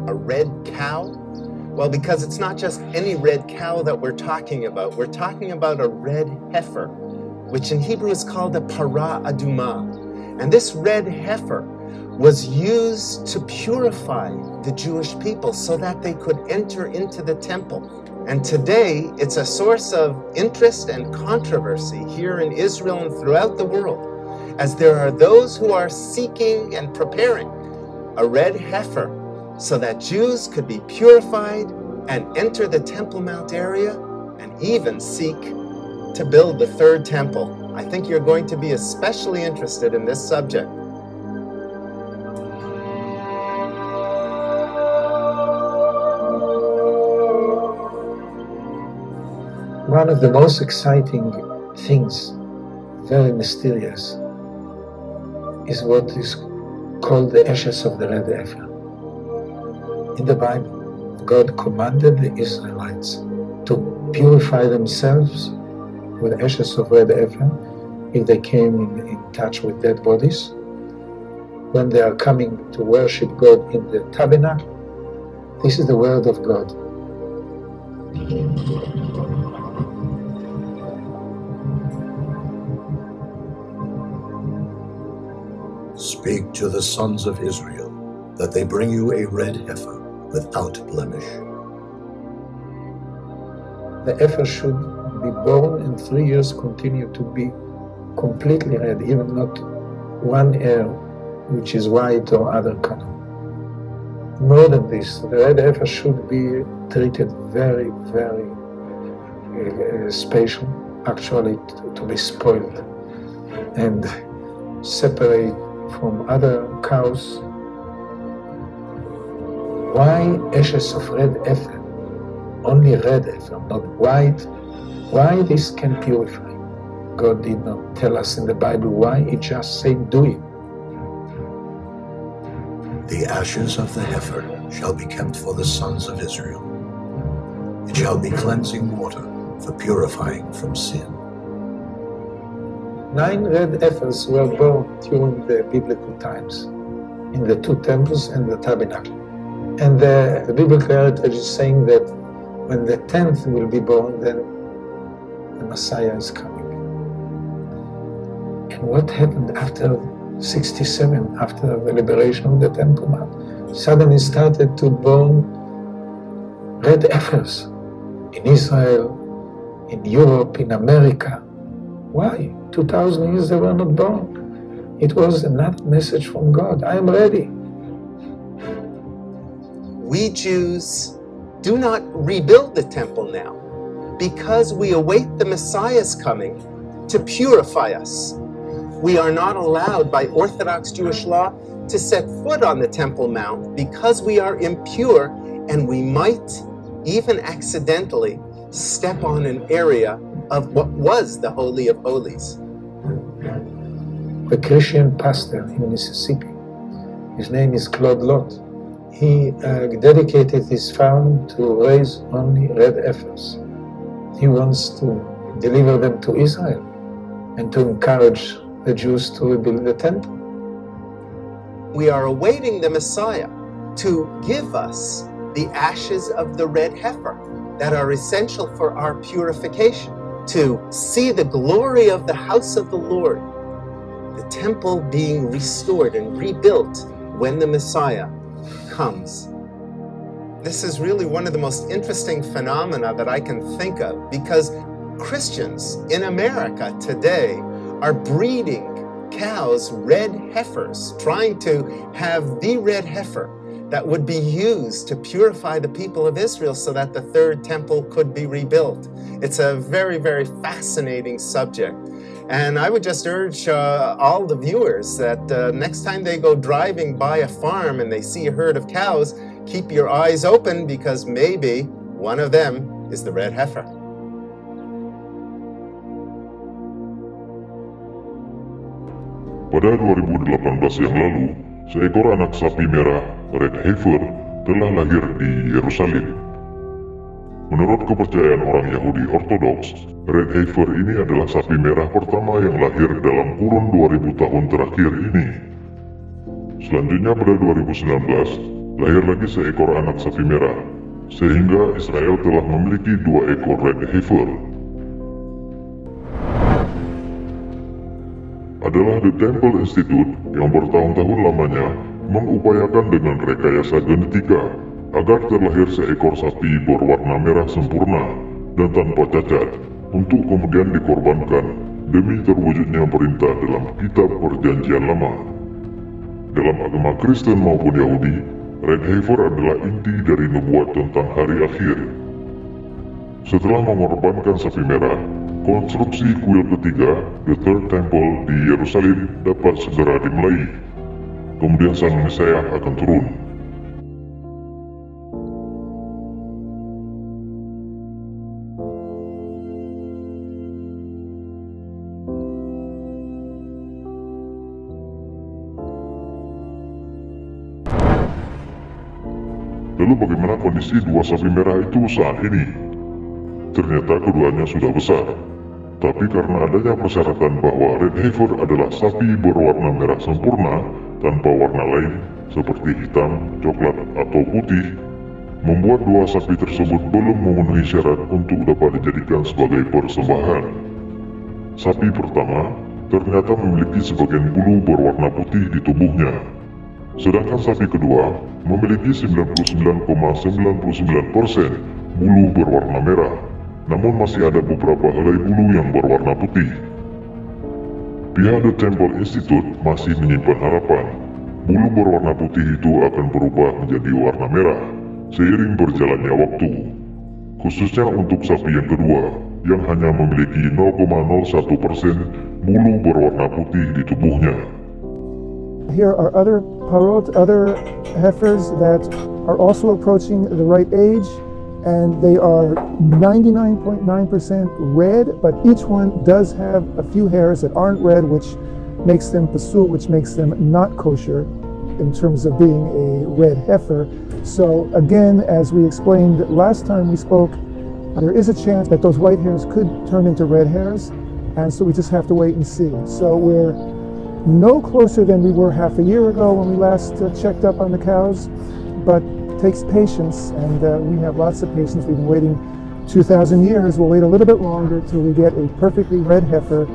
a red cow? Well, because it's not just any red cow that we're talking about. We're talking about a red heifer, which in Hebrew is called a para aduma. And this red heifer was used to purify the Jewish people so that they could enter into the temple. And today, it's a source of interest and controversy here in Israel and throughout the world, as there are those who are seeking and preparing a red heifer so that Jews could be purified and enter the Temple Mount area and even seek to build the third temple. I think you're going to be especially interested in this subject. One of the most exciting things, very mysterious, is what is called the ashes of the red heifer. In the Bible, God commanded the Israelites to purify themselves with ashes of red heifer if they came in touch with dead bodies. When they are coming to worship God in the tabernacle, this is the word of God. Speak to the sons of Israel, that they bring you a red heifer without blemish. The heifer should be born and 3 years continue to be completely red, even not one hair which is white or other color. More than this, the red heifer should be treated very, very special, actually to be spoiled and separate from other cows. Why ashes of red heifer? Only red heifer, not white. Why this can purify? God did not tell us in the Bible why, He just said do it. The ashes of the heifer shall be kept for the sons of Israel. It shall be cleansing water for purifying from sin. 9 red heifers were born during the biblical times in the 2 temples and the tabernacle. And the biblical heritage is saying that when the 10th will be born, then the Messiah is coming. And what happened after 67, after the liberation of the Temple Mount? Suddenly started to born red heifers in Israel, in Europe, in America. Why? 2,000 years they were not born. It was another message from God. I am ready. We Jews do not rebuild the temple now because we await the Messiah's coming to purify us. We are not allowed by Orthodox Jewish law to set foot on the Temple Mount because we are impure, and we might even accidentally step on an area of what was the Holy of Holies. A Christian pastor in Mississippi, his name is Claude Lott, he dedicated his farm to raise only red heifers. He wants to deliver them to Israel and to encourage the Jews to rebuild the temple. We are awaiting the Messiah to give us the ashes of the red heifer that are essential for our purification, to see the glory of the house of the Lord, the temple being restored and rebuilt when the Messiah comes. This is really one of the most interesting phenomena that I can think of, because Christians in America today are breeding cows, red heifers, trying to have the red heifer that would be used to purify the people of Israel so that the third temple could be rebuilt. It's a very, very fascinating subject. And I would just urge all the viewers that next time they go driving by a farm and they see a herd of cows, keep your eyes open, because maybe one of them is the red heifer. Pada 2018 yang lalu, seekor anak sapi merah, red heifer, telah lahir di Yerusalem. Menurut kepercayaan orang Yahudi Ortodoks, red heifer ini adalah sapi merah pertama yang lahir dalam kurun 2000 tahun terakhir ini. Selanjutnya pada 2019, lahir lagi seekor anak sapi merah, sehingga Israel telah memiliki 2 ekor red heifer. Adalah The Temple Institute yang bertahun-tahun lamanya mengupayakan dengan rekayasa genetika agar terlahir seekor sapi berwarna merah sempurna dan tanpa cacat untuk kemudian dikorbankan demi terwujudnya perintah dalam kitab Perjanjian Lama. Dalam agama Kristen maupun Yahudi, red heifer adalah inti dari nubuat tentang hari akhir. Setelah mengorbankan sapi merah, konstruksi kuil ketiga, The Third Temple di Yerusalem dapat segera dimulai. Kemudian Sang Mesias akan turun. Lalu bagaimana kondisi 2 sapi merah itu saat ini? Ternyata keduanya sudah besar. Tapi karena adanya persyaratan bahwa red heifer adalah sapi berwarna merah sempurna tanpa warna lain seperti hitam, coklat, atau putih, membuat 2 sapi tersebut belum memenuhi syarat untuk dapat dijadikan sebagai persembahan. Sapi pertama ternyata memiliki sebagian bulu berwarna putih di tubuhnya. Sedangkan sapi kedua memiliki 99,99% bulu berwarna merah, namun masih ada beberapa helai bulu yang berwarna putih. Pihak The Temple Institute masih menyimpan harapan bulu berwarna putih itu akan berubah menjadi warna merah seiring berjalannya waktu, khususnya untuk sapi yang kedua yang hanya memiliki 0,01% bulu berwarna putih di tubuhnya. Here are other parot, other heifers that are also approaching the right age, and they are 99.9% red, but each one does have a few hairs that aren't red, which makes them pasul, which makes them not kosher in terms of being a red heifer. So again, as we explained last time we spoke, there is a chance that those white hairs could turn into red hairs, and so we just have to wait and see. So we're no closer than we were half a year ago when we last checked up on the cows, but it takes patience, and we have lots of patience. We've been waiting 2,000 years. We'll wait a little bit longer till we get a perfectly red heifer